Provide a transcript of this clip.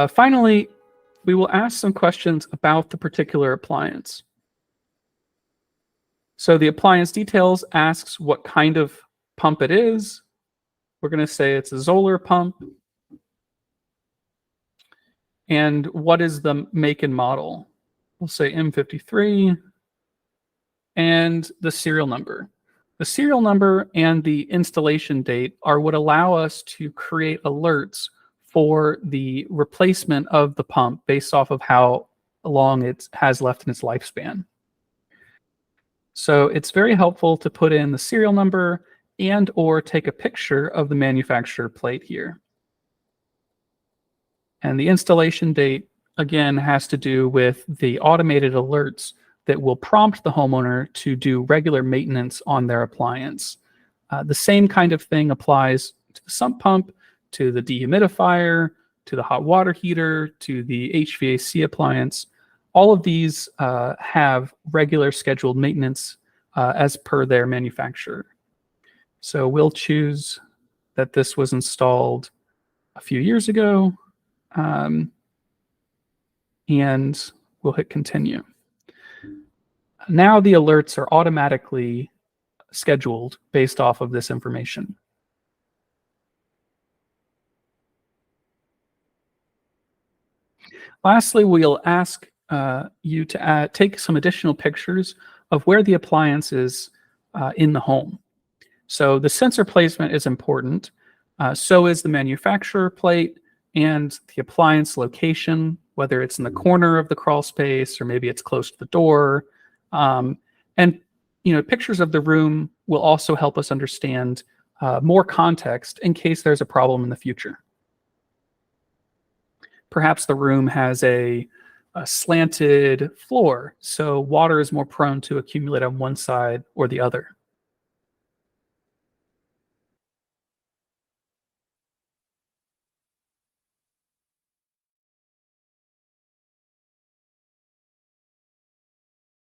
Finally, we will ask some questions about the particular appliance. So the appliance details asks what kind of pump it is. We're going to say it's a Zoller pump. And what is the make and model? We'll say M53 and the serial number. The serial number and the installation date are what allow us to create alerts for the replacement of the pump based off of how long it has left in its lifespan. So it's very helpful to put in the serial number and or take a picture of the manufacturer plate here. And the installation date, again, has to do with the automated alerts that will prompt the homeowner to do regular maintenance on their appliance. The same kind of thing applies to the sump pump, to the dehumidifier, to the hot water heater, to the HVAC appliance. All of these have regular scheduled maintenance as per their manufacturer. So we'll choose that this was installed a few years ago, and we'll hit continue. Now the alerts are automatically scheduled based off of this information. Lastly, we'll ask you to take some additional pictures of where the appliance is in the home. So the sensor placement is important. So is the manufacturer plate and the appliance location, whether it's in the corner of the crawl space or maybe it's close to the door. And pictures of the room will also help us understand more context in case there's a problem in the future. Perhaps the room has a slanted floor, so water is more prone to accumulate on one side or the other.